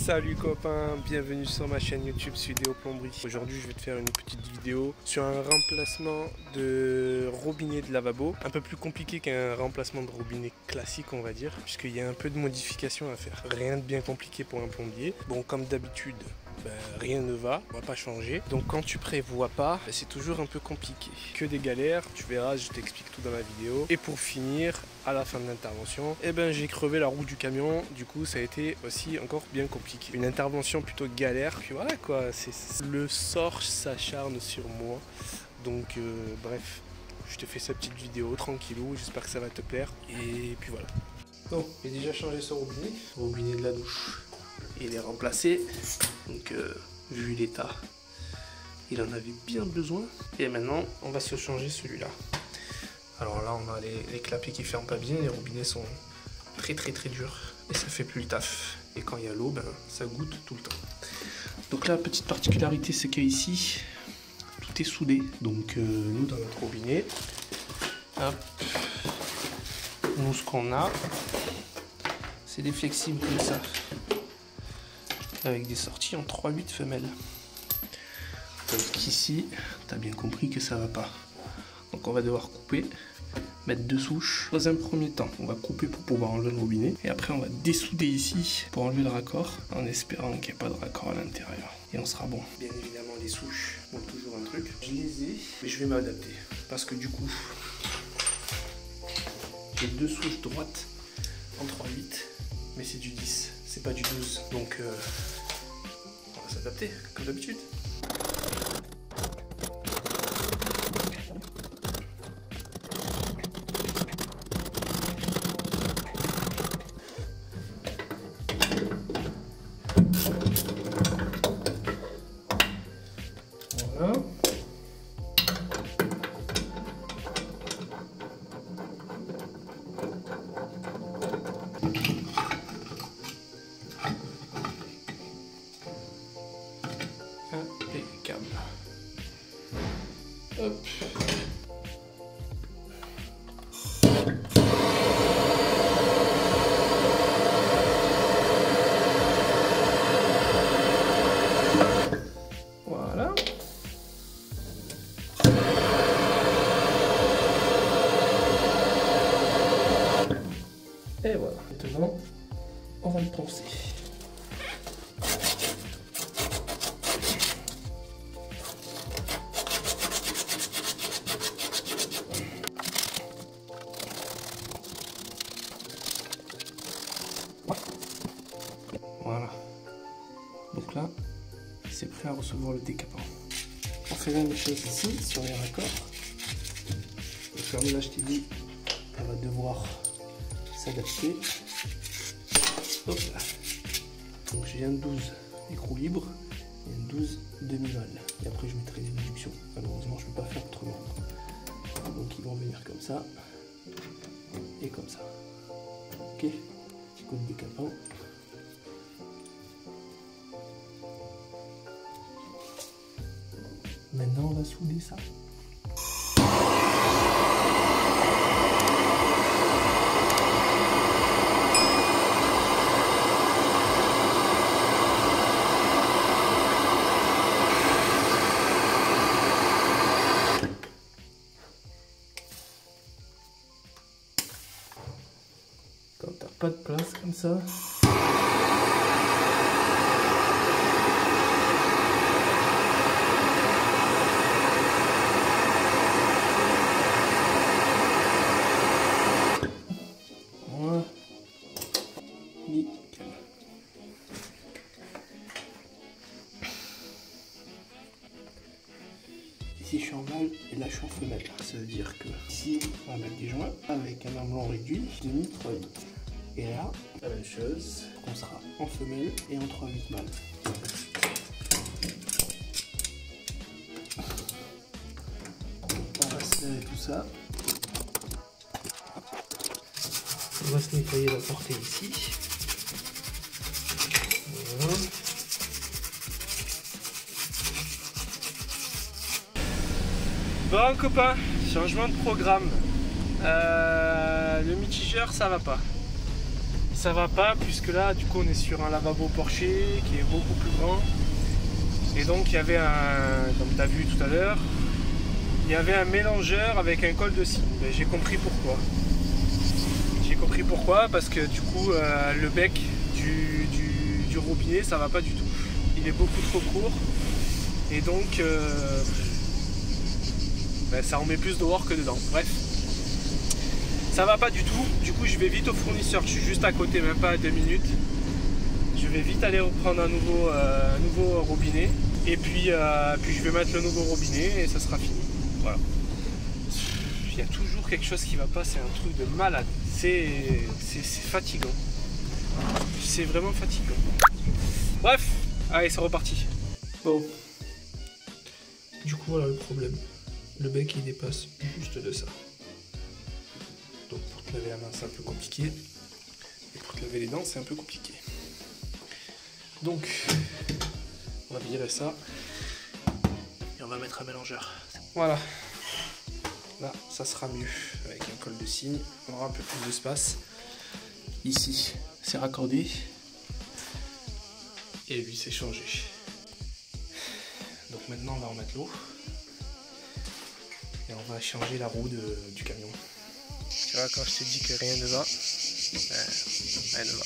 Salut copains, bienvenue sur ma chaîne YouTube Sudéo Plomberie. Aujourd'hui je vais te faire une petite vidéo sur un remplacement de robinet de lavabo. Un peu plus compliqué qu'un remplacement de robinet classique on va dire, puisqu'il y a un peu de modification à faire. Rien de bien compliqué pour un plombier. Bon, comme d'habitude, rien ne va, on va pas changer. Donc quand tu prévois pas, c'est toujours un peu compliqué. Que des galères, tu verras, je t'explique tout dans la vidéo. Et pour finir, à la fin de l'intervention, j'ai crevé la roue du camion. Du coup ça a été aussi encore bien compliqué. Une intervention plutôt galère. Puis voilà quoi, le sort s'acharne sur moi. Donc bref, je te fais cette petite vidéo tranquillou, j'espère que ça va te plaire. Et puis voilà. Donc j'ai déjà changé ce robinet de la douche. Il est remplacé, donc vu l'état, il en avait bien besoin. Et maintenant, on va se changer celui-là. Alors là, on a les clapets qui ferment pas bien, les robinets sont très durs et ça fait plus le taf. Et quand il y a l'eau, ça goûte tout le temps. Donc là, petite particularité, c'est qu'ici, tout est soudé. Donc nous, dans notre robinet, hop, nous ce qu'on a, c'est des flexibles comme ça, avec des sorties en 3/8 femelles. Donc ici, tu as bien compris que ça va pas. Donc on va devoir couper, mettre deux souches. Dans un premier temps, on va couper pour pouvoir enlever le robinet. Et après, on va dessouder ici pour enlever le raccord, en espérant qu'il n'y ait pas de raccord à l'intérieur. Et on sera bon. Bien évidemment, les souches ont toujours un truc. Je les ai, mais je vais m'adapter. Parce que du coup, j'ai deux souches droites en 3/8, mais c'est du 10. C'est pas du 12, donc on va s'adapter comme d'habitude. Voilà. Impeccable. Hop. Voilà. Et voilà. Maintenant, on va le poncer. Voilà. Donc là, c'est prêt à recevoir le décapant. On fait la même chose ici, sur les raccords. Le ferme là, je t'ai dit, elle va devoir s'adapter. Hop là. Donc j'ai un 12 écrou libre et un 12 demi-val. Et après je mettrai des déductions. Malheureusement je ne peux pas faire autrement. Donc ils vont venir comme ça et comme ça. Ok. Coup de décapant. Maintenant on va souder ça. Quand t'as pas de place comme ça. Voilà. Nickel. Ici je suis en mâle et là je suis en femelle. Ça veut dire que ici on va mettre des joints avec un arme réduit de 3/8. Et là, la même chose, on sera en femelle et en 3/8 mâle. On va serrer tout ça. On va se nettoyer la portée ici. Voilà. Bon copains, changement de programme. Le mitigeur ça va pas. ça va pas, puisque là du coup on est sur un lavabo porché qui est beaucoup plus grand. Et donc il y avait comme tu as vu tout à l'heure, il y avait un mélangeur avec un col de cygne. J'ai compris pourquoi. J'ai compris pourquoi, parce que du coup le bec du robinet ça va pas du tout. Il est beaucoup trop court et donc ça en met plus dehors que dedans. Bref, ça va pas du tout. Du coup je vais vite au fournisseur, je suis juste à côté, même pas à 2 minutes. Je vais vite aller reprendre un nouveau robinet et puis je vais mettre le nouveau robinet et ça sera fini. Voilà. Il y a toujours quelque chose qui va pas, c'est un truc de malade. C'est fatigant. C'est vraiment fatigant. Bref, allez, c'est reparti. Bon. Du coup, voilà le problème. Le bec il dépasse juste de ça. Donc pour te laver la main c'est un peu compliqué. Et pour te laver les dents c'est un peu compliqué. Donc on va virer ça. Et on va mettre un mélangeur. Voilà. Là ça sera mieux. Avec un col de cygne. On aura un peu plus d'espace. Ici c'est raccordé. Et lui c'est changé. Donc maintenant on va remettre l'eau. Et on va changer la roue du camion. Tu vois, quand je t'ai dit que rien ne va, rien ne va.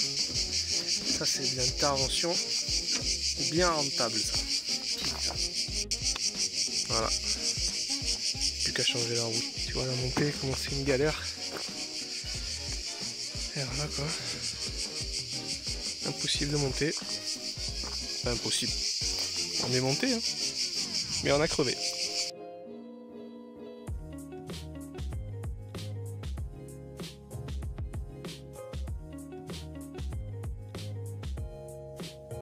Ça c'est de l'intervention bien rentable ça. Voilà. Plus qu'à changer la roue. Tu vois la montée, comment c'est une galère. Et voilà quoi. Impossible de monter. Pas impossible. On est monté hein. Mais on a crevé.